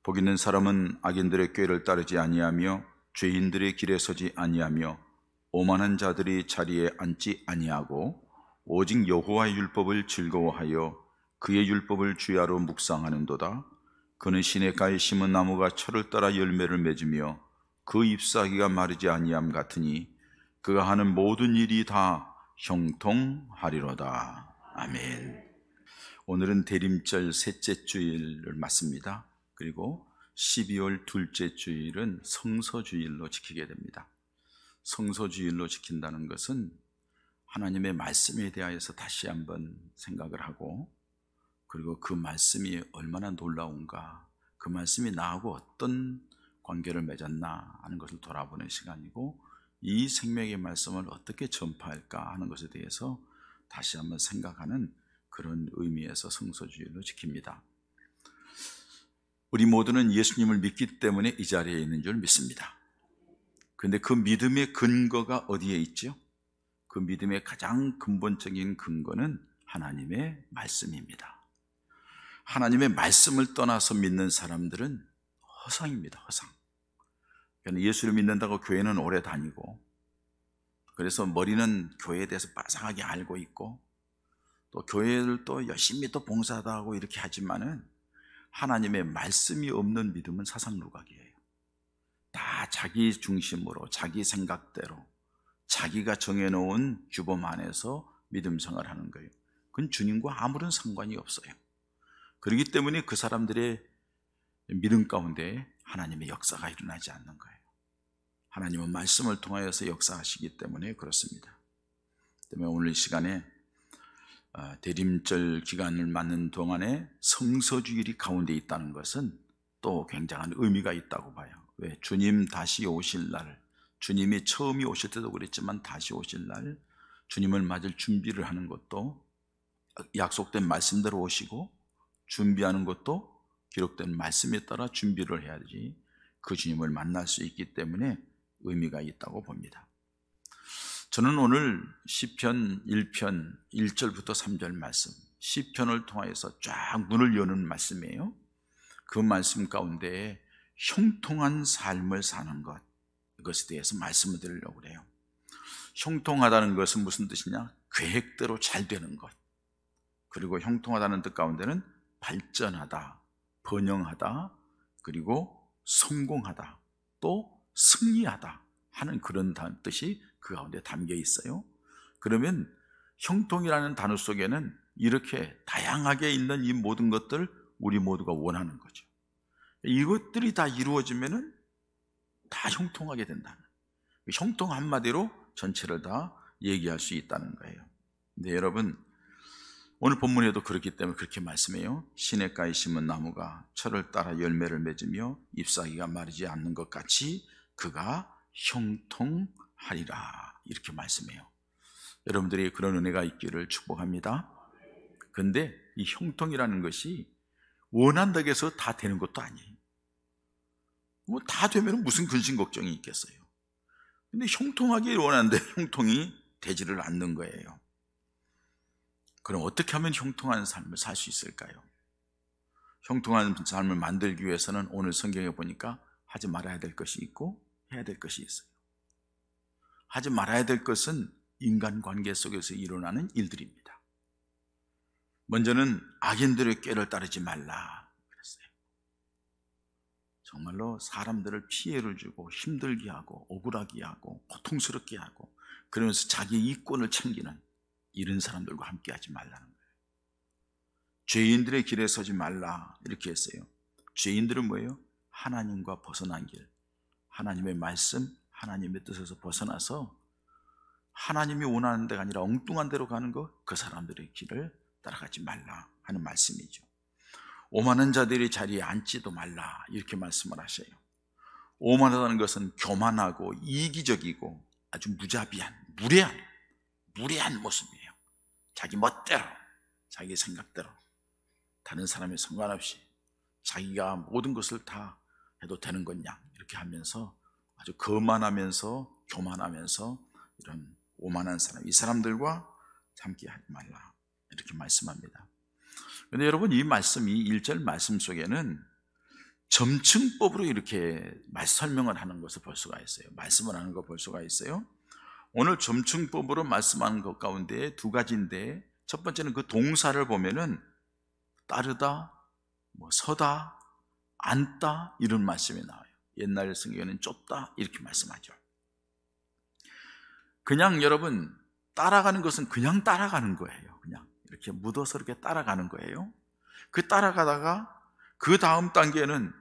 복 있는 사람은 악인들의 꾀를 따르지 아니하며 죄인들의 길에 서지 아니하며 오만한 자들이 자리에 앉지 아니하고 오직 여호와의 율법을 즐거워하여 그의 율법을 주야로 묵상하는도다. 그는 시냇가에 심은 나무가 철을 따라 열매를 맺으며 그 잎사귀가 마르지 아니함 같으니 그가 하는 모든 일이 다 형통하리로다. 아멘. 오늘은 대림절 셋째 주일을 맞습니다. 그리고 12월 둘째 주일은 성서주일로 지키게 됩니다. 성서주일로 지킨다는 것은 하나님의 말씀에 대하여서 다시 한번 생각을 하고, 그리고 그 말씀이 얼마나 놀라운가, 그 말씀이 나하고 어떤 관계를 맺었나 하는 것을 돌아보는 시간이고, 이 생명의 말씀을 어떻게 전파할까 하는 것에 대해서 다시 한번 생각하는 그런 의미에서 성서주일로 지킵니다. 우리 모두는 예수님을 믿기 때문에 이 자리에 있는 줄 믿습니다. 그런데 그 믿음의 근거가 어디에 있죠? 그 믿음의 가장 근본적인 근거는 하나님의 말씀입니다. 하나님의 말씀을 떠나서 믿는 사람들은 허상입니다. 허상. 예수를 믿는다고 교회는 오래 다니고, 그래서 머리는 교회에 대해서 빠삭하게 알고 있고, 또 교회를 또 열심히 또 봉사도 하고 이렇게 하지만은 하나님의 말씀이 없는 믿음은 사상루각이에요. 다 자기 중심으로, 자기 생각대로, 자기가 정해놓은 규범 안에서 믿음 생활을 하는 거예요. 그건 주님과 아무런 상관이 없어요. 그렇기 때문에 그 사람들의 믿음 가운데 하나님의 역사가 일어나지 않는 거예요. 하나님은 말씀을 통하여서 역사하시기 때문에 그렇습니다. 때문에 오늘 이 시간에 대림절 기간을 맞는 동안에 성서주일이 가운데 있다는 것은 또 굉장한 의미가 있다고 봐요. 왜? 주님 다시 오실 날, 주님이 처음이 오실 때도 그랬지만 다시 오실 날 주님을 맞을 준비를 하는 것도 약속된 말씀대로 오시고, 준비하는 것도 기록된 말씀에 따라 준비를 해야지 그 주님을 만날 수 있기 때문에 의미가 있다고 봅니다. 저는 오늘 시편 1편 1절부터 3절 말씀, 시편을 통하여서 쫙 문을 여는 말씀이에요. 그 말씀 가운데 형통한 삶을 사는 것, 이것에 대해서 말씀을 드리려고 그래요. 형통하다는 것은 무슨 뜻이냐? 계획대로 잘 되는 것. 그리고 형통하다는 뜻 가운데는 발전하다, 번영하다, 그리고 성공하다, 또 승리하다 하는 그런 뜻이 그 가운데 담겨 있어요. 그러면 형통이라는 단어 속에는 이렇게 다양하게 있는 이 모든 것들 우리 모두가 원하는 거죠. 이것들이 다 이루어지면은 다 형통하게 된다는, 형통 한마디로 전체를 다 얘기할 수 있다는 거예요. 근데 여러분, 오늘 본문에도 그렇기 때문에 그렇게 말씀해요. 시냇가에 심은 나무가 철을 따라 열매를 맺으며 잎사귀가 마르지 않는 것 같이 그가 형통하리라, 이렇게 말씀해요. 여러분들이 그런 은혜가 있기를 축복합니다. 그런데 이 형통이라는 것이 원한다고 해서 다 되는 것도 아니에요. 뭐 다 되면 무슨 근심 걱정이 있겠어요. 근데 형통하게 원하는데 형통이 되지를 않는 거예요. 그럼 어떻게 하면 형통한 삶을 살 수 있을까요? 형통한 삶을 만들기 위해서는 오늘 성경에 보니까 하지 말아야 될 것이 있고 해야 될 것이 있어요. 하지 말아야 될 것은 인간관계 속에서 일어나는 일들입니다. 먼저는 악인들의 꾀를 따르지 말라 그랬어요. 정말로 사람들을 피해를 주고 힘들게 하고 억울하게 하고 고통스럽게 하고, 그러면서 자기 이권을 챙기는 이런 사람들과 함께 하지 말라는 거예요. 죄인들의 길에 서지 말라 이렇게 했어요. 죄인들은 뭐예요? 하나님과 벗어난 길, 하나님의 말씀, 하나님의 뜻에서 벗어나서 하나님이 원하는 데가 아니라 엉뚱한 데로 가는 거, 그 사람들의 길을 따라가지 말라 하는 말씀이죠. 오만한 자들이 자리에 앉지도 말라 이렇게 말씀을 하셔요. 오만하다는 것은 교만하고 이기적이고 아주 무자비한, 무례한 모습이에요. 자기 멋대로, 자기 생각대로, 다른 사람에 상관없이 자기가 모든 것을 다 해도 되는 거냐 이렇게 하면서 아주 거만하면서 교만하면서 이런 오만한 사람, 이 사람들과 함께 하지 말라 이렇게 말씀합니다. 그런데 여러분, 이 말씀, 이 1절 말씀 속에는 점층법으로 이렇게 설명을 하는 것을 볼 수가 있어요. 말씀을 하는 거 볼 수가 있어요. 오늘 점층법으로 말씀하는 것 가운데 두 가지인데, 첫 번째는 그 동사를 보면은 따르다, 서다, 앉다 이런 말씀이 나와요. 옛날 성경에는 쫓다 이렇게 말씀하죠. 그냥 여러분 따라가는 것은 그냥 따라가는 거예요. 그냥 이렇게 묻어서 이렇게 따라가는 거예요. 그 따라가다가 그 다음 단계는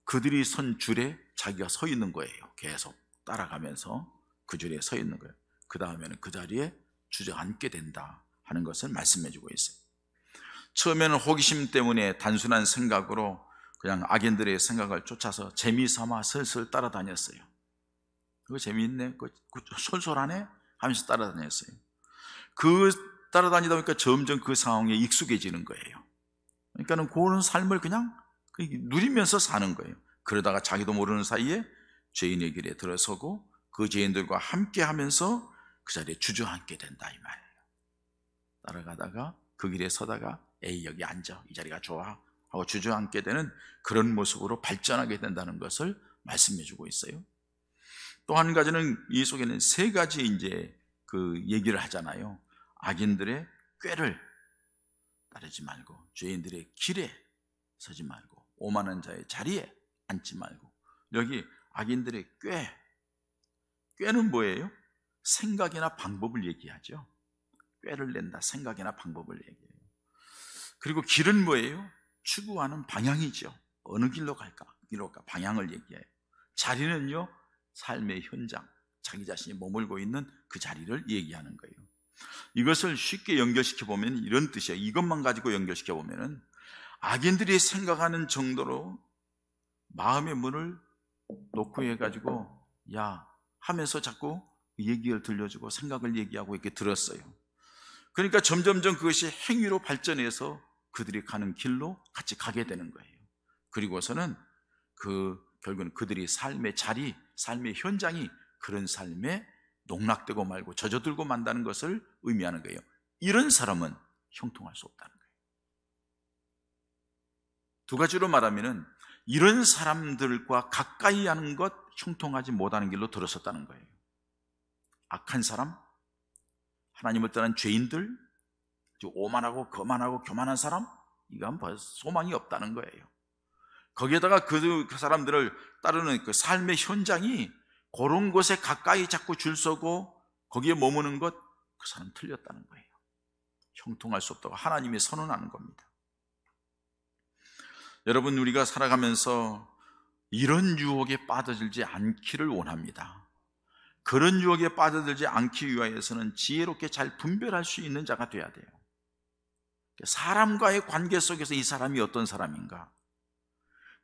그들이 선 줄에 자기가 서 있는 거예요. 계속 따라가면서 그 줄에 서 있는 거예요. 그 다음에는 그 자리에 주저앉게 된다 하는 것을 말씀해 주고 있어요. 처음에는 호기심 때문에 단순한 생각으로 그냥 악인들의 생각을 쫓아서 재미삼아 슬슬 따라다녔어요. 그거 재미있네, 솔솔하네 하면서 따라다녔어요. 그 따라다니다 보니까 점점 그 상황에 익숙해지는 거예요. 그러니까는 그런 삶을 그냥 누리면서 사는 거예요. 그러다가 자기도 모르는 사이에 죄인의 길에 들어서고 그 죄인들과 함께 하면서 그 자리에 주저앉게 된다 이 말이에요. 따라가다가 그 길에 서다가 에이 여기 앉아, 이 자리가 좋아 하고 주저앉게 되는 그런 모습으로 발전하게 된다는 것을 말씀해 주고 있어요. 또 한 가지는 이 속에는 세 가지 이제 그 얘기를 하잖아요. 악인들의 꾀를 따르지 말고, 죄인들의 길에 서지 말고, 오만한 자의 자리에 앉지 말고. 여기 악인들의 꾀는 뭐예요? 생각이나 방법을 얘기하죠. 꾀를 낸다, 생각이나 방법을 얘기해요. 그리고 길은 뭐예요? 추구하는 방향이죠. 어느 길로 갈까? 방향을 얘기해요. 자리는요, 삶의 현장, 자기 자신이 머물고 있는 그 자리를 얘기하는 거예요. 이것을 쉽게 연결시켜 보면 이런 뜻이에요. 이것만 가지고 연결시켜 보면은 악인들이 생각하는 정도로 마음의 문을 놓고 해가지고 야 하면서 자꾸 얘기를 들려주고 생각을 얘기하고 이렇게 들었어요. 그러니까 점점점 그것이 행위로 발전해서 그들이 가는 길로 같이 가게 되는 거예요. 그리고서는 결국은 그들이 삶의 자리, 삶의 현장이 그런 삶에 농락되고 말고 젖어들고 만다는 것을 의미하는 거예요. 이런 사람은 형통할 수 없다는 거예요. 두 가지로 말하면은 이런 사람들과 가까이 하는 것, 형통하지 못하는 길로 들어섰다는 거예요. 악한 사람, 하나님을 떠난 죄인들, 오만하고 거만하고 교만한 사람, 이건 소망이 없다는 거예요. 거기에다가 그 사람들을 따르는 그 삶의 현장이 그런 곳에 가까이 자꾸 줄 서고 거기에 머무는 것, 그 사람 틀렸다는 거예요. 형통할 수 없다고 하나님이 선언하는 겁니다. 여러분, 우리가 살아가면서 이런 유혹에 빠져들지 않기를 원합니다. 그런 유혹에 빠져들지 않기 위하여서는 지혜롭게 잘 분별할 수 있는 자가 돼야 돼요. 사람과의 관계 속에서 이 사람이 어떤 사람인가,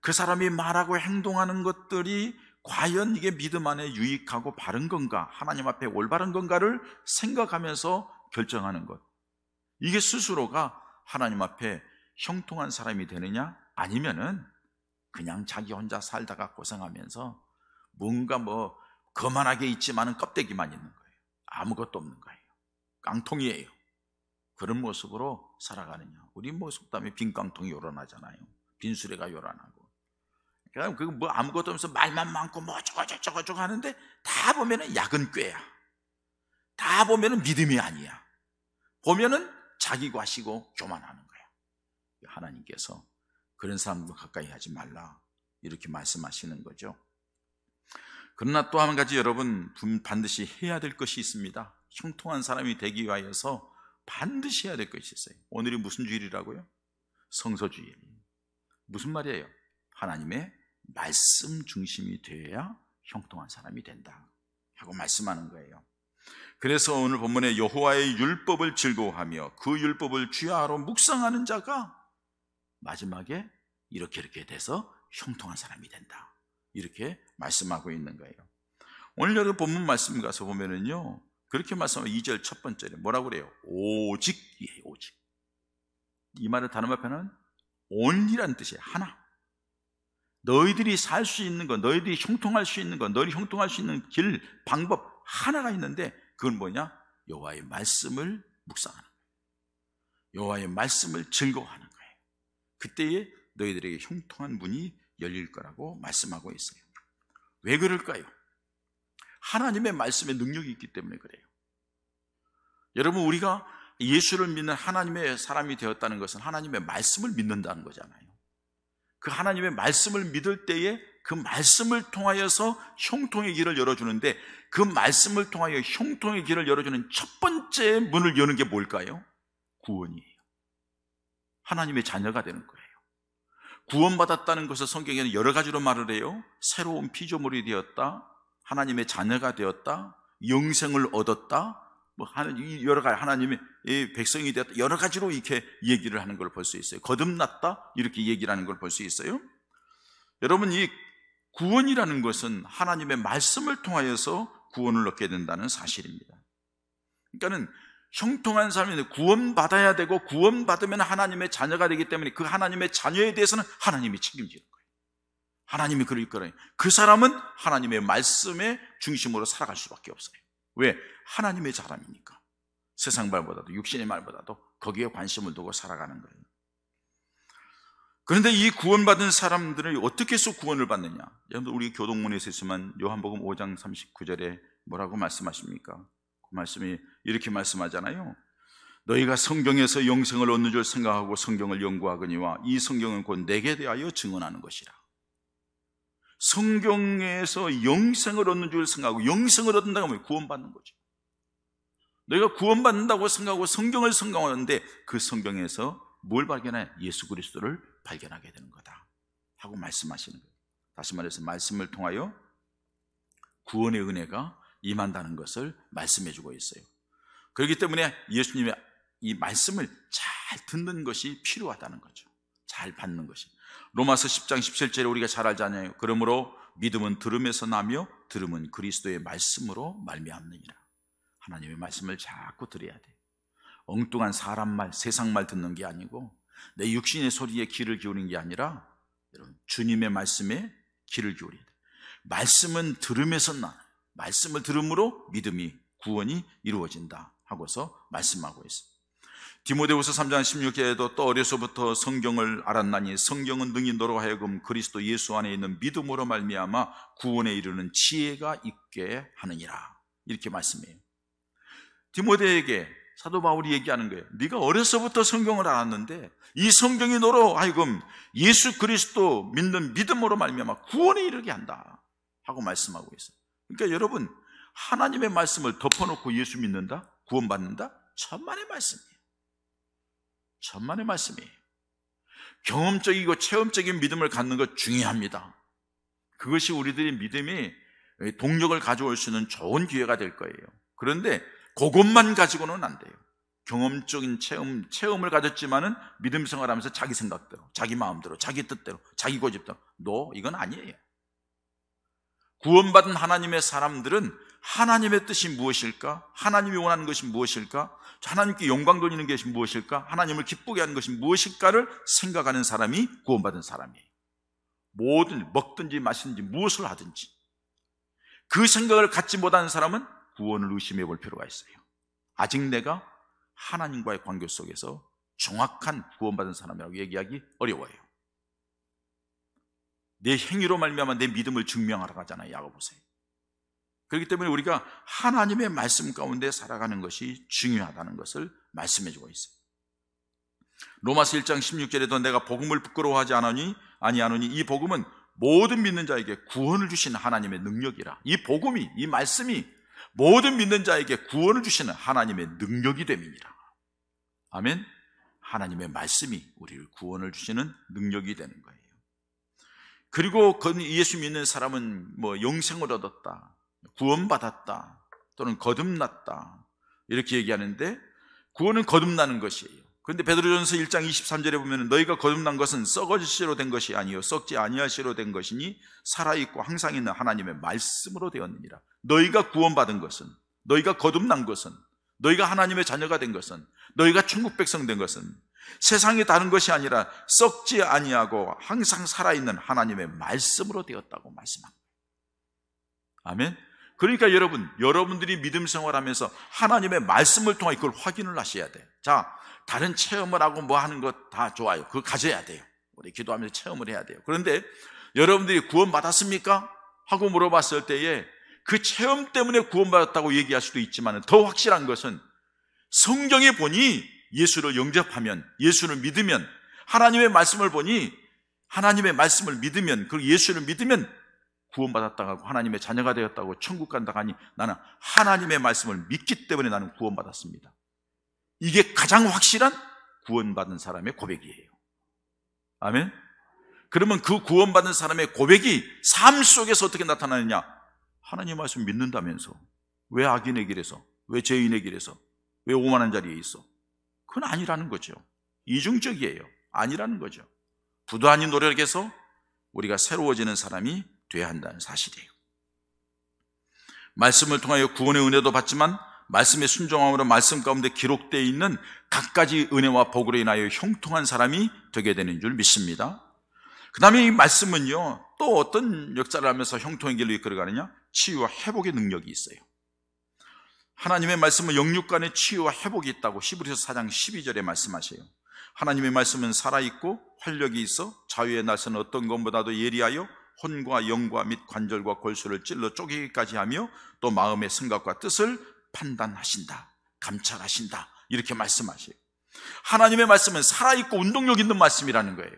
그 사람이 말하고 행동하는 것들이 과연 이게 믿음 안에 유익하고 바른 건가, 하나님 앞에 올바른 건가를 생각하면서 결정하는 것, 이게 스스로가 하나님 앞에 형통한 사람이 되느냐, 아니면은 그냥 자기 혼자 살다가 고생하면서 뭔가 거만하게 있지만은 껍데기만 있는 거예요. 아무것도 없는 거예요. 깡통이에요. 그런 모습으로 살아가느냐. 우리 속담에 빈 깡통이 요란하잖아요. 빈 수레가 요란하고. 그냥 아무것도 없으면서 말만 많고 저거 하는데 다 보면은 약은 꾀야. 다 보면은 믿음이 아니야. 보면은 자기 과시고 교만하는 거야. 하나님께서 그런 사람도 가까이 하지 말라 이렇게 말씀하시는 거죠. 그러나 또 한 가지 여러분 반드시 해야 될 것이 있습니다. 형통한 사람이 되기 위하여서 반드시 해야 될 것이 있어요. 오늘이 무슨 주일이라고요? 성서주일. 무슨 말이에요? 하나님의 말씀 중심이 되어야 형통한 사람이 된다 하고 말씀하는 거예요. 그래서 오늘 본문에 여호와의 율법을 즐거워하며 그 율법을 주야로 묵상하는 자가 마지막에 이렇게 돼서 형통한 사람이 된다, 이렇게 말씀하고 있는 거예요. 오늘 여러분 본문 말씀 가서 보면은요, 그렇게 말씀하면 2절 첫 번째에 뭐라고 그래요? 오직이에요. 오직. 이 말의 단어 앞에는 only라는 뜻이에요. 하나. 너희들이 살 수 있는 것, 너희들이 형통할 수 있는 것, 너희들이 형통할 수 있는 길, 방법 하나가 있는데 그건 뭐냐? 여호와의 말씀을 묵상하는 거예요. 여호와의 말씀을 즐거워하는 거예요. 그때에 너희들에게 형통한 문이 열릴 거라고 말씀하고 있어요. 왜 그럴까요? 하나님의 말씀에 능력이 있기 때문에 그래요. 여러분, 우리가 예수를 믿는 하나님의 사람이 되었다는 것은 하나님의 말씀을 믿는다는 거잖아요. 그 하나님의 말씀을 믿을 때에 그 말씀을 통하여서 형통의 길을 열어주는데, 그 말씀을 통하여 형통의 길을 열어주는 첫 번째 문을 여는 게 뭘까요? 구원이에요. 하나님의 자녀가 되는 거예요. 구원받았다는 것을 성경에는 여러 가지로 말을 해요. 새로운 피조물이 되었다, 하나님의 자녀가 되었다, 영생을 얻었다, 여러 가지 하나님의 백성이 되었다, 여러 가지로 이렇게 얘기를 하는 걸 볼 수 있어요. 거듭났다, 이렇게 얘기를 하는 걸 볼 수 있어요. 여러분, 이 구원이라는 것은 하나님의 말씀을 통하여서 구원을 얻게 된다는 사실입니다. 그러니까는 형통한 삶인데 구원받아야 되고, 구원받으면 하나님의 자녀가 되기 때문에 그 하나님의 자녀에 대해서는 하나님이 책임지는 거예요. 하나님이 그럴 거예요. 그 사람은 하나님의 말씀의 중심으로 살아갈 수밖에 없어요. 왜? 하나님의 사람이니까. 세상 말보다도, 육신의 말보다도 거기에 관심을 두고 살아가는 거예요. 그런데 이 구원받은 사람들을 어떻게 해서 구원을 받느냐? 여러분, 우리 교동문에서 있으면 요한복음 5장 39절에 뭐라고 말씀하십니까? 그 말씀이 이렇게 말씀하잖아요. 너희가 성경에서 영생을 얻는 줄 생각하고 성경을 연구하거니와 이 성경은 곧 내게 대하여 증언하는 것이라. 성경에서 영생을 얻는 줄 생각하고, 영생을 얻는다고 하면 구원받는 거죠. 너희가 구원받는다고 생각하고 성경을 성경하는데 그 성경에서 뭘 발견해? 예수 그리스도를 발견하게 되는 거다 하고 말씀하시는 거예요. 다시 말해서 말씀을 통하여 구원의 은혜가 임한다는 것을 말씀해 주고 있어요. 그렇기 때문에 예수님의 이 말씀을 잘 듣는 것이 필요하다는 거죠. 잘 받는 것이. 로마서 10장 17절에 우리가 잘 알잖아요. 그러므로 믿음은 들음에서 나며 들음은 그리스도의 말씀으로 말미암느니라. 하나님의 말씀을 자꾸 들어야 돼요. 엉뚱한 사람 말, 세상 말 듣는 게 아니고, 내 육신의 소리에 귀를 기울이는 게 아니라, 여러분, 주님의 말씀에 귀를 기울여야 돼요. 말씀은 들음에서 나, 말씀을 들음으로 믿음이, 구원이 이루어진다 하고서 말씀하고 있어요. 디모데후서 3장 16절에도 또 어려서부터 성경을 알았나니 성경은 능히 너로 하여금 그리스도 예수 안에 있는 믿음으로 말미암아 구원에 이르는 지혜가 있게 하느니라. 이렇게 말씀해요. 디모데에게 사도 바울이 얘기하는 거예요. 네가 어려서부터 성경을 알았는데 이 성경이 너로 하여금 예수 그리스도 믿는 믿음으로 말미암아 구원에 이르게 한다 하고 말씀하고 있어요. 그러니까 여러분, 하나님의 말씀을 덮어놓고 예수 믿는다? 구원받는다? 천만의 말씀이에요. 천만의 말씀이에요. 경험적이고 체험적인 믿음을 갖는 것 중요합니다. 그것이 우리들의 믿음이 동력을 가져올 수 있는 좋은 기회가 될 거예요. 그런데 그것만 가지고는 안 돼요. 경험적인 체험을 가졌지만은 믿음 생활하면서 자기 생각대로, 자기 마음대로, 자기 뜻대로, 자기 고집대로, 이건 아니에요. 구원받은 하나님의 사람들은 하나님의 뜻이 무엇일까? 하나님이 원하는 것이 무엇일까? 하나님께 영광 돌리는 것이 무엇일까? 하나님을 기쁘게 하는 것이 무엇일까를 생각하는 사람이 구원받은 사람이에요. 뭐든 먹든지 마시든지 무엇을 하든지 그 생각을 갖지 못하는 사람은 구원을 의심해 볼 필요가 있어요. 아직 내가 하나님과의 관계 속에서 정확한 구원받은 사람이라고 얘기하기 어려워요. 내 행위로 말미암아 내 믿음을 증명하러 가잖아요. 야고보서에. 그렇기 때문에 우리가 하나님의 말씀 가운데 살아가는 것이 중요하다는 것을 말씀해주고 있어요. 로마서 1장 16절에도 내가 복음을 부끄러워하지 아니하노니 이 복음은 모든 믿는 자에게 구원을 주시는 하나님의 능력이라. 이 복음이, 이 말씀이 모든 믿는 자에게 구원을 주시는 하나님의 능력이 됨이니라. 아멘. 하나님의 말씀이 우리를 구원을 주시는 능력이 되는 거예요. 그리고 예수 믿는 사람은 영생을 얻었다, 구원받았다, 또는 거듭났다 이렇게 얘기하는데, 구원은 거듭나는 것이에요. 그런데 베드로전서 1장 23절에 보면 너희가 거듭난 것은 썩어질 씨로 된 것이 아니요 썩지 아니할 씨로 된 것이니 살아있고 항상 있는 하나님의 말씀으로 되었느니라. 너희가 구원받은 것은, 너희가 거듭난 것은, 너희가 하나님의 자녀가 된 것은, 너희가 천국 백성 된 것은 세상이 다른 것이 아니라 썩지 아니하고 항상 살아있는 하나님의 말씀으로 되었다고 말씀합니다. 아멘. 그러니까 여러분들이 믿음 생활하면서 하나님의 말씀을 통해 그걸 확인을 하셔야 돼요. 자, 다른 체험을 하고 하는 것 다 좋아요. 그거 가져야 돼요. 우리 기도하면서 체험을 해야 돼요. 그런데 여러분들이 구원받았습니까? 하고 물어봤을 때에 그 체험 때문에 구원받았다고 얘기할 수도 있지만 더 확실한 것은 성경에 보니 예수를 영접하면, 예수를 믿으면, 하나님의 말씀을 보니 하나님의 말씀을 믿으면, 그 예수를 믿으면 구원받았다고 하고 하나님의 자녀가 되었다고 천국 간다고 하니 나는 하나님의 말씀을 믿기 때문에 나는 구원받았습니다. 이게 가장 확실한 구원받은 사람의 고백이에요. 아멘? 그러면 그 구원받은 사람의 고백이 삶 속에서 어떻게 나타나느냐? 하나님 말씀 믿는다면서 왜 악인의 길에서, 왜 죄인의 길에서, 왜 오만한 자리에 있어? 그건 아니라는 거죠. 이중적이에요. 아니라는 거죠. 부단히 노력해서 우리가 새로워지는 사람이 돼야 한다는 사실이에요. 말씀을 통하여 구원의 은혜도 받지만 말씀의 순종함으로 말씀 가운데 기록되어 있는 갖가지 은혜와 복으로 인하여 형통한 사람이 되게 되는 줄 믿습니다. 그 다음에 이 말씀은요, 또 어떤 역사를 하면서 형통의 길로 이끌어가느냐? 치유와 회복의 능력이 있어요. 하나님의 말씀은 영육간의 치유와 회복이 있다고 히브리서 4장 12절에 말씀하셔요. 하나님의 말씀은 살아있고 활력이 있어 자유의 날선 어떤 것보다도 예리하여 혼과 영과 및 관절과 골수를 찔러 쪼개기까지 하며 또 마음의 생각과 뜻을 판단하신다, 감찰하신다, 이렇게 말씀하셔요. 하나님의 말씀은 살아있고 운동력 있는 말씀이라는 거예요.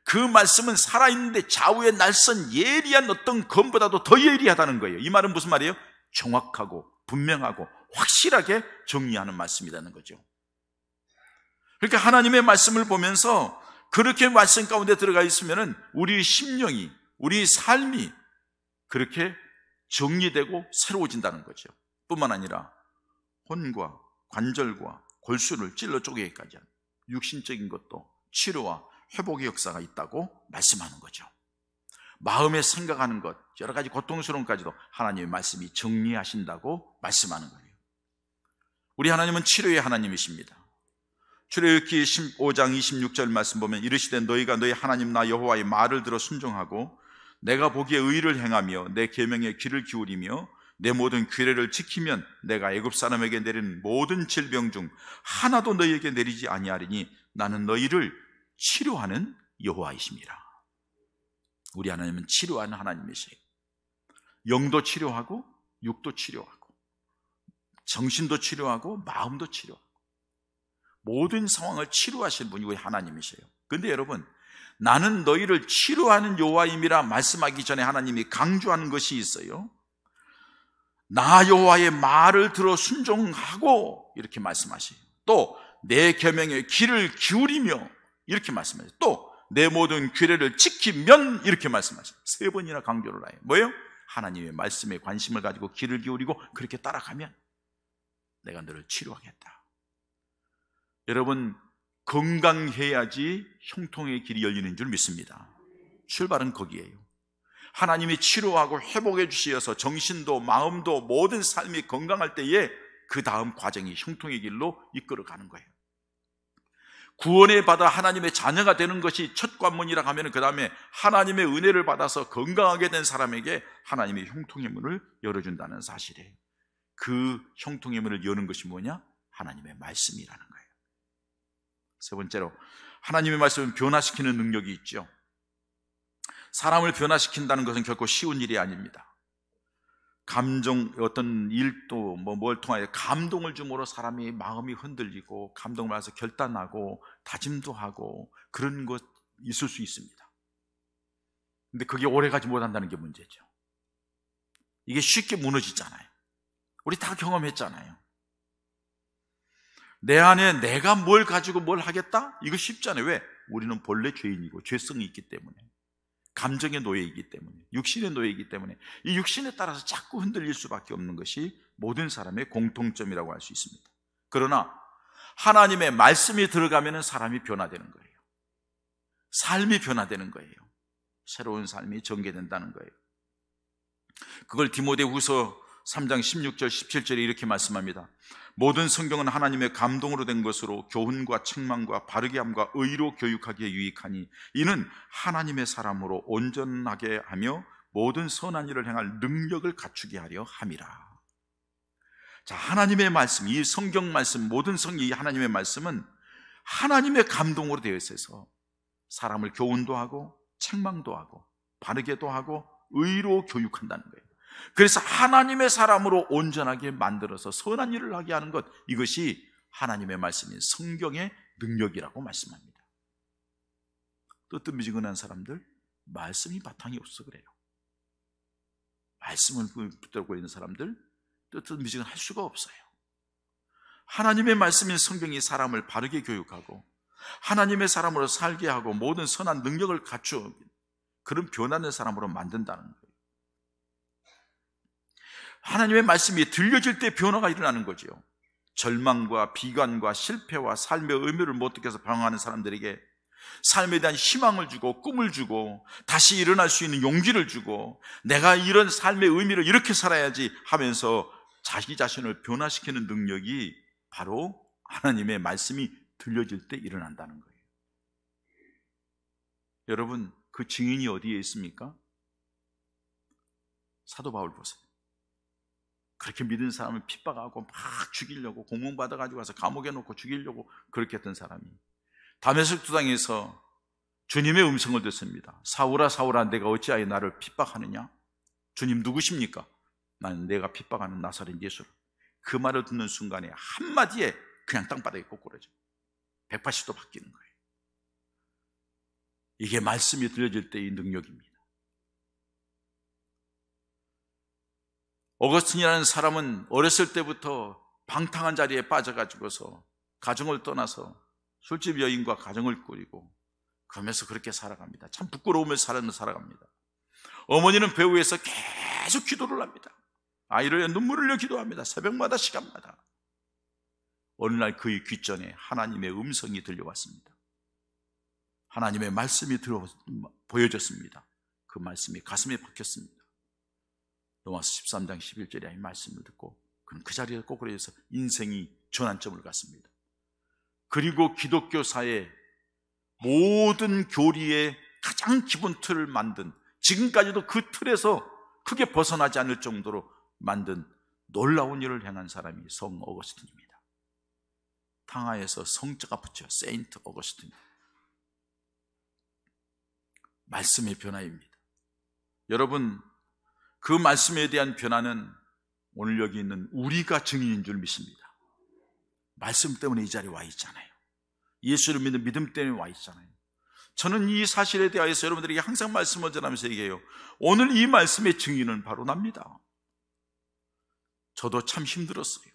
그 말씀은 살아있는데 좌우의 날선 예리한 어떤 검보다도 더 예리하다는 거예요. 이 말은 무슨 말이에요? 정확하고 분명하고 확실하게 정리하는 말씀이라는 거죠. 그러니까 하나님의 말씀을 보면서 그렇게 말씀 가운데 들어가 있으면 우리의 심령이, 우리 삶이 그렇게 정리되고 새로워진다는 거죠. 뿐만 아니라 혼과 관절과 골수를 찔러 쪼개기까지 하는 육신적인 것도 치료와 회복의 역사가 있다고 말씀하는 거죠. 마음에 생각하는 것, 여러 가지 고통스러운 것까지도 하나님의 말씀이 정리하신다고 말씀하는 거예요. 우리 하나님은 치료의 하나님이십니다. 출애굽기 15장 26절 말씀 보면 이르시되 너희가 너희 하나님 나 여호와의 말을 들어 순종하고 내가 보기에 의를 행하며 내 계명에 귀를 기울이며 내 모든 규례를 지키면 내가 애굽 사람에게 내리는 모든 질병 중 하나도 너희에게 내리지 아니하리니 나는 너희를 치료하는 여호와이심이라. 우리 하나님은 치료하는 하나님이세요. 영도 치료하고 육도 치료하고 정신도 치료하고 마음도 치료하고 모든 상황을 치료하시는 분이 우리 하나님이세요. 그런데 여러분, 나는 너희를 치료하는 여호와임이라 말씀하기 전에 하나님이 강조하는 것이 있어요. 나 여호와의 말을 들어 순종하고 이렇게 말씀하세요. 또 내 계명에 귀를 기울이며 이렇게 말씀하세요. 또 내 모든 규례를 지키면 이렇게 말씀하세요. 3번이나 강조를 해요. 뭐예요? 하나님의 말씀에 관심을 가지고 귀를 기울이고 그렇게 따라가면 내가 너를 치료하겠다. 여러분, 건강해야지 형통의 길이 열리는 줄 믿습니다. 출발은 거기에요. 하나님이 치료하고 회복해 주시어서 정신도 마음도 모든 삶이 건강할 때에 그 다음 과정이 형통의 길로 이끌어가는 거예요. 구원을 받아 하나님의 자녀가 되는 것이 첫 관문이라 하면 그 다음에 하나님의 은혜를 받아서 건강하게 된 사람에게 하나님의 형통의 문을 열어준다는 사실이에요. 그 형통의 문을 여는 것이 뭐냐? 하나님의 말씀이라는 거예요. 세 번째로, 하나님의 말씀은 변화시키는 능력이 있죠. 사람을 변화시킨다는 것은 결코 쉬운 일이 아닙니다. 감정, 어떤 일도 뭘 통하여 감동을 줌으로 사람이 마음이 흔들리고 감동을 받아서 결단하고 다짐도 하고 그런 것 있을 수 있습니다. 근데 그게 오래가지 못한다는 게 문제죠. 이게 쉽게 무너지잖아요. 우리 다 경험했잖아요. 내 안에 내가 뭘 가지고 뭘 하겠다? 이거 쉽잖아요. 왜? 우리는 본래 죄인이고 죄성이 있기 때문에, 감정의 노예이기 때문에, 육신의 노예이기 때문에 이 육신에 따라서 자꾸 흔들릴 수밖에 없는 것이 모든 사람의 공통점이라고 할 수 있습니다. 그러나 하나님의 말씀이 들어가면 사람이 변화되는 거예요. 삶이 변화되는 거예요. 새로운 삶이 전개된다는 거예요. 그걸 디모데후서 3장 16절 17절에 이렇게 말씀합니다. 모든 성경은 하나님의 감동으로 된 것으로 교훈과 책망과 바르게 함과 의로 교육하기에 유익하니 이는 하나님의 사람으로 온전하게 하며 모든 선한 일을 행할 능력을 갖추게 하려 함이라. 자, 하나님의 말씀, 이 성경 말씀, 모든 성경이 하나님의 말씀은 하나님의 감동으로 되어 있어서 사람을 교훈도 하고 책망도 하고 바르게도 하고 의로 교육한다는 거예요. 그래서 하나님의 사람으로 온전하게 만들어서 선한 일을 하게 하는 것, 이것이 하나님의 말씀인 성경의 능력이라고 말씀합니다. 뜨뜻미지근한 사람들, 말씀이 바탕이 없어 그래요. 말씀을 붙들고 있는 사람들, 뜨뜻미지근할 수가 없어요. 하나님의 말씀인 성경이 사람을 바르게 교육하고 하나님의 사람으로 살게 하고 모든 선한 능력을 갖추어 그런 변화된 사람으로 만든다는 거예요. 하나님의 말씀이 들려질 때 변화가 일어나는 거죠. 절망과 비관과 실패와 삶의 의미를 못 느껴서 방황하는 사람들에게 삶에 대한 희망을 주고 꿈을 주고 다시 일어날 수 있는 용기를 주고 내가 이런 삶의 의미를 이렇게 살아야지 하면서 자기 자신을 변화시키는 능력이 바로 하나님의 말씀이 들려질 때 일어난다는 거예요. 여러분, 그 증인이 어디에 있습니까? 사도 바울 보세요. 그렇게 믿은 사람을 핍박하고 막 죽이려고 공문 받아가지고 와서 감옥에 놓고 죽이려고 그렇게 했던 사람이 다메섹 두당에서 주님의 음성을 듣습니다. 사울아 사울아 내가 어찌하여 나를 핍박하느냐? 주님 누구십니까? 나는 내가 핍박하는 나사렛 예수를. 그 말을 듣는 순간에 한마디에 그냥 땅바닥에 꼬꾸라져 180도 바뀌는 거예요. 이게 말씀이 들려질 때의 능력입니다. 어거스틴이라는 사람은 어렸을 때부터 방탕한 자리에 빠져가지고서 가정을 떠나서 술집 여인과 가정을 꾸리고 그러면서 그렇게 살아갑니다. 참 부끄러우면서 살아갑니다. 어머니는 배후에서 계속 기도를 합니다. 아이를 위해 눈물을 흘려 기도합니다. 새벽마다 시간마다. 어느 날 그의 귓전에 하나님의 음성이 들려왔습니다. 하나님의 말씀이 보여졌습니다. 그 말씀이 가슴에 박혔습니다. 로마서 13장 11절에 이 말씀을 듣고 그는 그 자리에 꼬꾸라져서 인생이 전환점을 갖습니다. 그리고 기독교사의 모든 교리의 가장 기본 틀을 만든, 지금까지도 그 틀에서 크게 벗어나지 않을 정도로 만든 놀라운 일을 행한 사람이 성 어거스틴입니다. 탕하에서 성자가 붙여 세인트 어거스틴. 말씀의 변화입니다. 여러분, 그 말씀에 대한 변화는 오늘 여기 있는 우리가 증인인 줄 믿습니다. 말씀 때문에 이 자리에 와 있잖아요. 예수를 믿는 믿음 때문에 와 있잖아요. 저는 이 사실에 대하여서 여러분들에게 항상 말씀을 전하면서 얘기해요. 오늘 이 말씀의 증인은 바로 납니다. 저도 참 힘들었어요.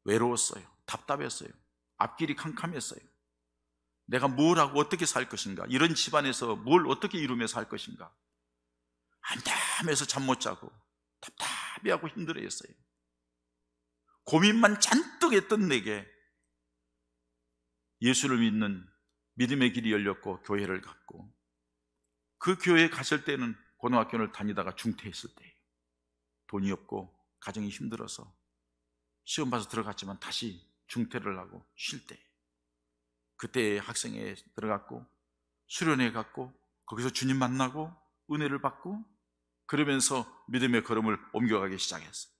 외로웠어요. 답답했어요. 앞길이 캄캄했어요. 내가 뭘 하고 어떻게 살 것인가, 이런 집안에서 뭘 어떻게 이루며 살 것인가, 한담해서 잠 못 자고 답답해하고 힘들어했어요. 고민만 잔뜩 했던 내게 예수를 믿는 믿음의 길이 열렸고 교회를 갔고, 그 교회에 갔을 때는 고등학교를 다니다가 중퇴했을 때예요. 돈이 없고 가정이 힘들어서 시험 봐서 들어갔지만 다시 중퇴를 하고 쉴 때, 그때 학생회에 들어갔고 수련회 갔고 거기서 주님 만나고 은혜를 받고 그러면서 믿음의 걸음을 옮겨가기 시작했어요.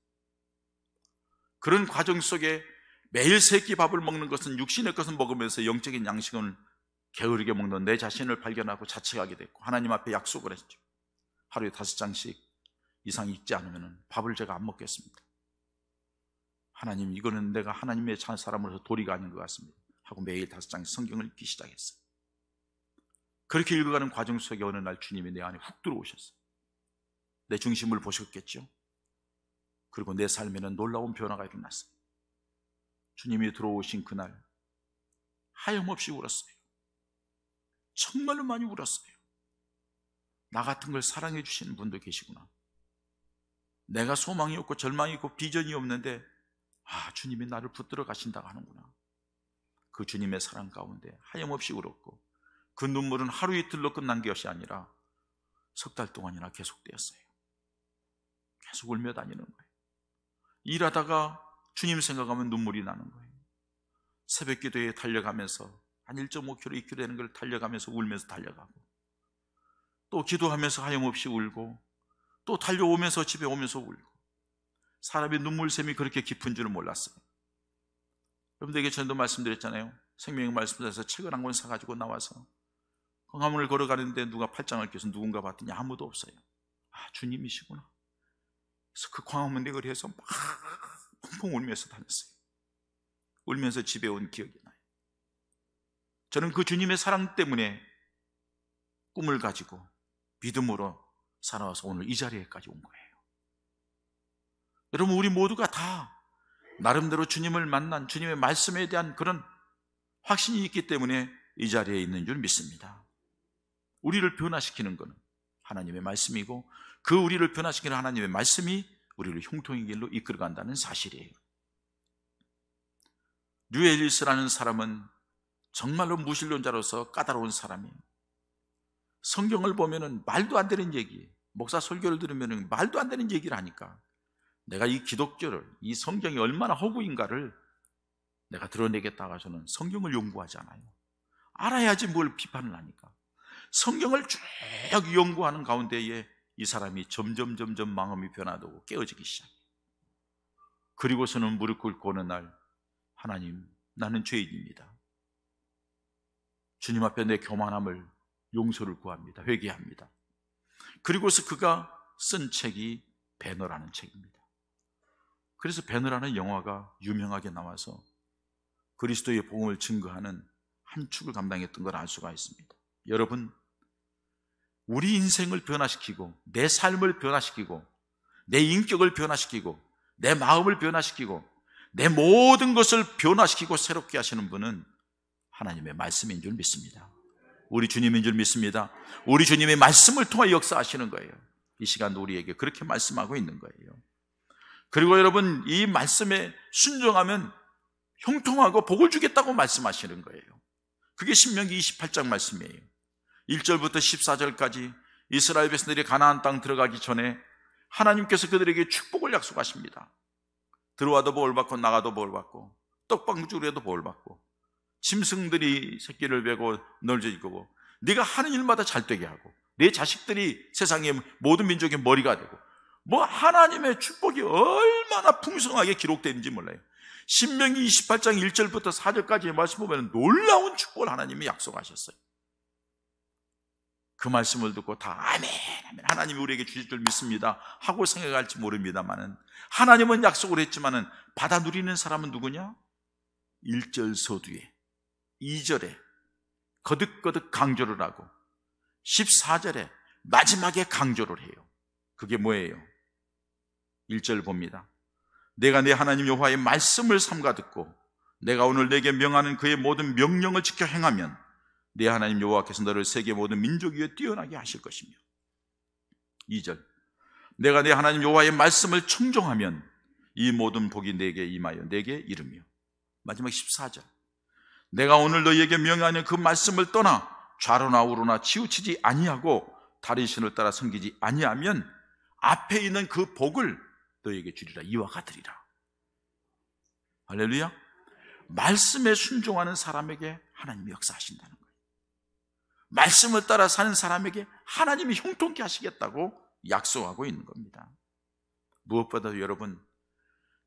그런 과정 속에 매일 세 끼 밥을 먹는 것은 육신의 것을 먹으면서 영적인 양식을 게으르게 먹는 내 자신을 발견하고 자책하게 됐고, 하나님 앞에 약속을 했죠. 하루에 5장씩 이상 읽지 않으면 밥을 제가 안 먹겠습니다. 하나님, 이거는 내가 하나님의 사람으로서 도리가 아닌 것 같습니다 하고 매일 5장씩 성경을 읽기 시작했어요. 그렇게 읽어가는 과정 속에 어느 날 주님이 내 안에 훅 들어오셨어요. 내 중심을 보셨겠죠. 그리고 내 삶에는 놀라운 변화가 일어났어요. 주님이 들어오신 그날 하염없이 울었어요. 정말로 많이 울었어요. 나 같은 걸 사랑해 주시는 분도 계시구나. 내가 소망이 없고 절망이 없고 비전이 없는데 주님이 나를 붙들어 가신다고 하는구나. 그 주님의 사랑 가운데 하염없이 울었고, 그 눈물은 하루 이틀로 끝난 것이 아니라 석 달 동안이나 계속되었어요. 계속 울며 다니는 거예요. 일하다가 주님 생각하면 눈물이 나는 거예요. 새벽 기도에 달려가면서 한 1.5km, 2km 되는 걸 달려가면서 울면서 달려가고, 또 기도하면서 하염없이 울고, 또 달려오면서 집에 오면서 울고, 사람의 눈물샘이 그렇게 깊은 줄은 몰랐어요. 여러분들에게 전에도 말씀드렸잖아요. 생명의 말씀에서 책을 한 권 사가지고 나와서 광화문을 걸어가는데 누가 팔짱을 껴서 누군가 봤더니 아무도 없어요. 아, 주님이시구나. 그래서 그 광화문 내거리에서 막 펑펑 울면서 다녔어요. 울면서 집에 온 기억이 나요. 저는 그 주님의 사랑 때문에 꿈을 가지고 믿음으로 살아와서 오늘 이 자리에까지 온 거예요. 여러분, 우리 모두가 다 나름대로 주님을 만난 주님의 말씀에 대한 그런 확신이 있기 때문에 이 자리에 있는 줄 믿습니다. 우리를 변화시키는 것은 하나님의 말씀이고, 그 우리를 변화시키는 하나님의 말씀이 우리를 형통의 길로 이끌어간다는 사실이에요. 뉴엘리스라는 사람은 정말로 무신론자로서 까다로운 사람이에요. 성경을 보면은 말도 안 되는 얘기, 목사 설교를 들으면 말도 안 되는 얘기를 하니까 내가 이 기독교를, 이 성경이 얼마나 허구인가를 내가 드러내겠다가 저는 성경을 연구하지 않아요. 알아야지 뭘 비판을 하니까. 성경을 쭉 연구하는 가운데에 이 사람이 점점 마음이 변화되고 깨어지기 시작해요. 그리고서는 무릎 꿇고 오는 날, 하나님, 나는 죄인입니다. 주님 앞에 내 교만함을, 용서를 구합니다. 회개합니다. 그리고서 그가 쓴 책이 배너라는 책입니다. 그래서 배너라는 영화가 유명하게 나와서 그리스도의 복음을 증거하는 한 축을 감당했던 걸 알 수가 있습니다. 여러분, 우리 인생을 변화시키고 내 삶을 변화시키고 내 인격을 변화시키고 내 마음을 변화시키고 내 모든 것을 변화시키고 새롭게 하시는 분은 하나님의 말씀인 줄 믿습니다. 우리 주님인 줄 믿습니다. 우리 주님의 말씀을 통해 역사하시는 거예요. 이 시간도 우리에게 그렇게 말씀하고 있는 거예요. 그리고 여러분, 이 말씀에 순종하면 형통하고 복을 주겠다고 말씀하시는 거예요. 그게 신명기 28장 말씀이에요. 1절부터 14절까지 이스라엘 백성들이 가나안 땅 들어가기 전에 하나님께서 그들에게 축복을 약속하십니다. 들어와도 복을 받고 나가도 복을 받고 떡방주에도 복을 받고 짐승들이 새끼를 베고 널져지고 네가 하는 일마다 잘되게 하고 내 자식들이 세상의 모든 민족의 머리가 되고, 뭐 하나님의 축복이 얼마나 풍성하게 기록되는지 몰라요. 신명기 28장 1절부터 4절까지의 말씀 보면 놀라운 축복을 하나님이 약속하셨어요. 그 말씀을 듣고 다 아멘, 아멘, 하나님이 우리에게 주실 줄 믿습니다 하고 생각할지 모릅니다만은, 하나님은 약속을 했지만은 받아 누리는 사람은 누구냐? 1절 서두에 2절에 거듭거듭 강조를 하고 14절에 마지막에 강조를 해요. 그게 뭐예요? 1절 봅니다. 내가 내 하나님 여호와의 말씀을 삼가 듣고 내가 오늘 내게 명하는 그의 모든 명령을 지켜 행하면 내 하나님 여호와께서 너를 세계 모든 민족 위에 뛰어나게 하실 것이며, 2절, 내가 내 하나님 여호와의 말씀을 청종하면 이 모든 복이 내게 임하여 내게 이르며, 마지막 14절, 내가 오늘 너희에게 명하는 그 말씀을 떠나 좌로나 우로나 치우치지 아니하고 다른 신을 따라 섬기지 아니하면 앞에 있는 그 복을 너희에게 주리라. 이와 같으리라. 할렐루야. 말씀에 순종하는 사람에게 하나님이 역사하신다는 거예요. 말씀을 따라 사는 사람에게 하나님이 형통케 하시겠다고 약속하고 있는 겁니다. 무엇보다도 여러분,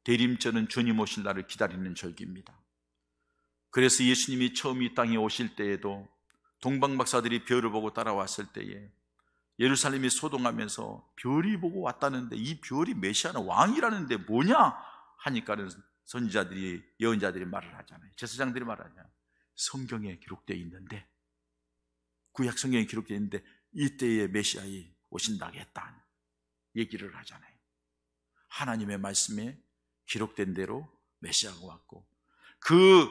대림절은 주님 오실 날을 기다리는 절기입니다. 그래서 예수님이 처음 이 땅에 오실 때에도 동방박사들이 별을 보고 따라왔을 때에 예루살렘이 소동하면서 별이 보고 왔다는데 이 별이 메시아는 왕이라는데 뭐냐 하니까는 선지자들이, 예언자들이 말을 하잖아요. 제사장들이 말하잖아요. 성경에 기록되어 있는데, 구약 성경에 기록되어 있는데 이때에 메시아이 오신다고 했다 얘기를 하잖아요. 하나님의 말씀에 기록된 대로 메시아가 왔고, 그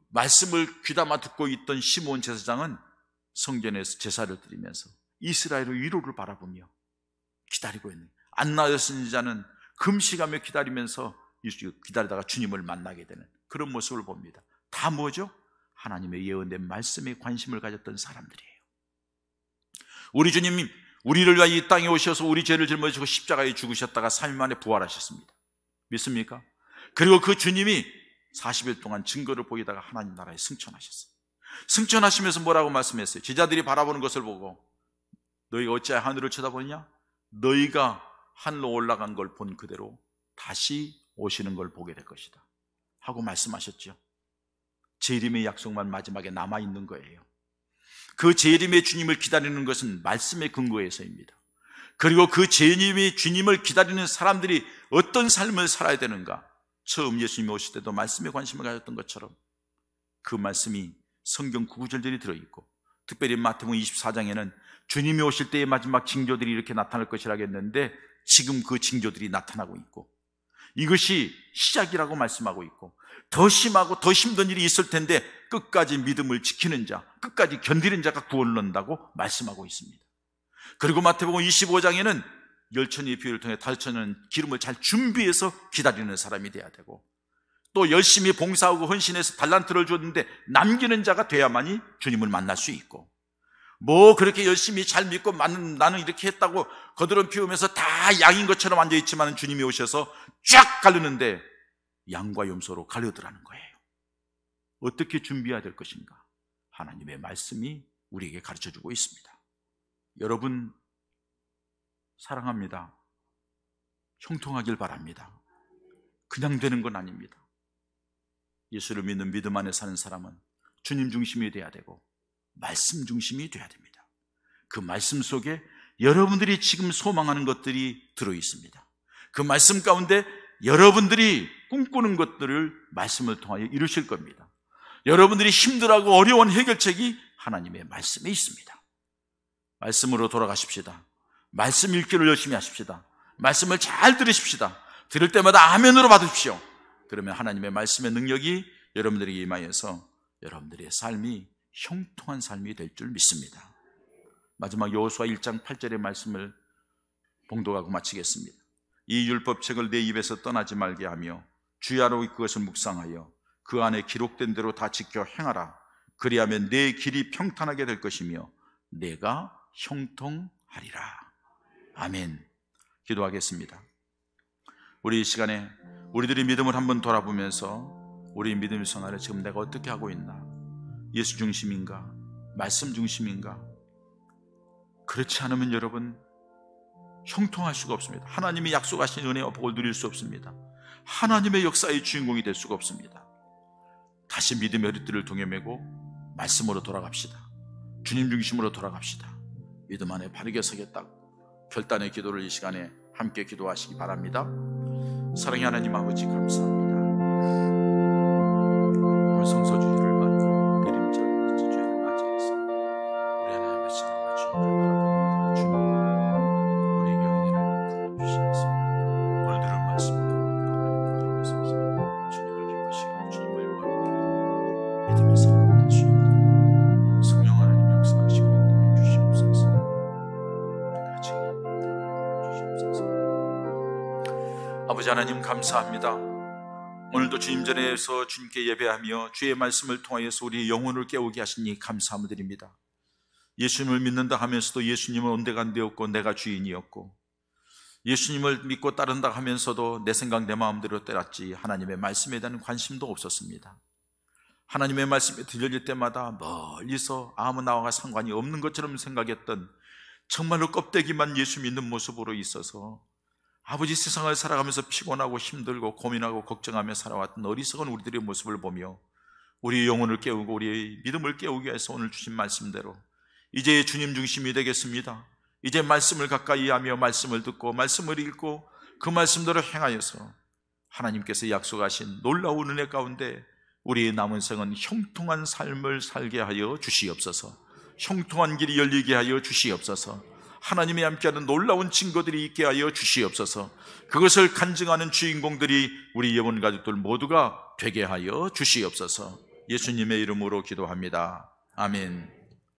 말씀을 귀담아 듣고 있던 시므온 제사장은 성전에서 제사를 드리면서 이스라엘의 위로를 바라보며 기다리고 있는, 안나의 선지자는 금식하며 기다리면서 기다리다가 주님을 만나게 되는 그런 모습을 봅니다. 다 뭐죠? 하나님의 예언된 말씀에 관심을 가졌던 사람들이에요. 우리 주님이 우리를 위하여 이 땅에 오셔서 우리 죄를 짊어지고 십자가에 죽으셨다가 3일 만에 부활하셨습니다. 믿습니까? 그리고 그 주님이 40일 동안 증거를 보이다가 하나님 나라에 승천하셨어요. 승천하시면서 뭐라고 말씀했어요? 제자들이 바라보는 것을 보고 너희가 어찌하여 하늘을 쳐다보느냐? 너희가 하늘로 올라간 걸 본 그대로 다시 오시는 걸 보게 될 것이다 하고 말씀하셨죠. 제 이름의 약속만 마지막에 남아있는 거예요. 그 재림의 주님을 기다리는 것은 말씀의 근거에서입니다. 그리고 그 재림의 주님을 기다리는 사람들이 어떤 삶을 살아야 되는가, 처음 예수님이 오실 때도 말씀에 관심을 가졌던 것처럼 그 말씀이 성경 구구절절히 들어있고, 특별히 마태복음 24장에는 주님이 오실 때의 마지막 징조들이 이렇게 나타날 것이라고 했는데 지금 그 징조들이 나타나고 있고, 이것이 시작이라고 말씀하고 있고, 더 심하고 더 힘든 일이 있을 텐데 끝까지 믿음을 지키는 자, 끝까지 견디는 자가 구원을 얻는다고 말씀하고 있습니다. 그리고 마태복음 25장에는 열천의 비유를 통해 달천은 기름을 잘 준비해서 기다리는 사람이 돼야 되고, 또 열심히 봉사하고 헌신해서 달란트를 줬는데 남기는 자가 돼야만이 주님을 만날 수 있고, 뭐 그렇게 열심히 잘 믿고 나는 이렇게 했다고 거드름 피우면서 다 양인 것처럼 앉아있지만 주님이 오셔서 쫙 가르는데 양과 염소로 가려더라는 거예요. 어떻게 준비해야 될 것인가? 하나님의 말씀이 우리에게 가르쳐주고 있습니다. 여러분 사랑합니다. 형통하길 바랍니다. 그냥 되는 건 아닙니다. 예수를 믿는 믿음 안에 사는 사람은 주님 중심이 돼야 되고 말씀 중심이 돼야 됩니다. 그 말씀 속에 여러분들이 지금 소망하는 것들이 들어있습니다. 그 말씀 가운데 여러분들이 꿈꾸는 것들을 말씀을 통하여 이루실 겁니다. 여러분들이 힘들어하고 어려운 해결책이 하나님의 말씀에 있습니다. 말씀으로 돌아가십시다. 말씀 읽기를 열심히 하십시다. 말씀을 잘 들으십시다. 들을 때마다 아멘으로 받으십시오. 그러면 하나님의 말씀의 능력이 여러분들에게 임하여서 여러분들의 삶이 형통한 삶이 될 줄 믿습니다. 마지막 여호수아 1장 8절의 말씀을 봉독하고 마치겠습니다. 이 율법책을 내 입에서 떠나지 말게 하며 주야로 그것을 묵상하여 그 안에 기록된 대로 다 지켜 행하라. 그리하면 내 길이 평탄하게 될 것이며 내가 형통하리라. 아멘. 기도하겠습니다. 우리 이 시간에 우리들이 믿음을 한번 돌아보면서 우리 믿음의 생활을 지금 내가 어떻게 하고 있나? 예수 중심인가? 말씀 중심인가? 그렇지 않으면 여러분 형통할 수가 없습니다. 하나님이 약속하신 은혜와 복을 누릴 수 없습니다. 하나님의 역사의 주인공이 될 수가 없습니다. 다시 믿음의 허리띠를 동여매고 말씀으로 돌아갑시다. 주님 중심으로 돌아갑시다. 믿음 안에 바르게 서겠다고 결단의 기도를 이 시간에 함께 기도하시기 바랍니다. 사랑의 하나님 아버지 감사합니다. 오늘 성서주의를 맞고 내림절 주일을 맞이해서 우리 하나님의 사랑과 주님을 바라봅니다. 주님 우리에게 은혜를 부어주시면서 오늘 들은 말씀도 하나님 드리면서 주님을 기쁘시고 주님을 영광롭게 믿음의 삶을 될 수 있도록 성령 하나님 역사하시고 있도록 주시옵소서. 우리 같이 주시옵소서. 아버지 하나님 감사합니다. 오늘도 주님 전에서 주님께 예배하며 주의 말씀을 통하여서 우리의 영혼을 깨우게 하시니 감사함을 드립니다. 예수님을 믿는다 하면서도 예수님은 온데간 되었고 내가 주인이었고, 예수님을 믿고 따른다 하면서도 내 생각 내 마음대로 때렸지 하나님의 말씀에 대한 관심도 없었습니다. 하나님의 말씀이 들려질 때마다 멀리서 아무 나와 상관이 없는 것처럼 생각했던 정말로 껍데기만 예수 믿는 모습으로 있어서 아버지 세상을 살아가면서 피곤하고 힘들고 고민하고 걱정하며 살아왔던 어리석은 우리들의 모습을 보며 우리의 영혼을 깨우고 우리의 믿음을 깨우기 위해서 오늘 주신 말씀대로 이제 주님 중심이 되겠습니다. 이제 말씀을 가까이 하며 말씀을 듣고 말씀을 읽고 그 말씀대로 행하여서 하나님께서 약속하신 놀라운 은혜 가운데 우리의 남은 생은 형통한 삶을 살게 하여 주시옵소서. 형통한 길이 열리게 하여 주시옵소서. 하나님이 함께하는 놀라운 증거들이 있게 하여 주시옵소서. 그것을 간증하는 주인공들이 우리 영혼 가족들 모두가 되게 하여 주시옵소서. 예수님의 이름으로 기도합니다. 아멘.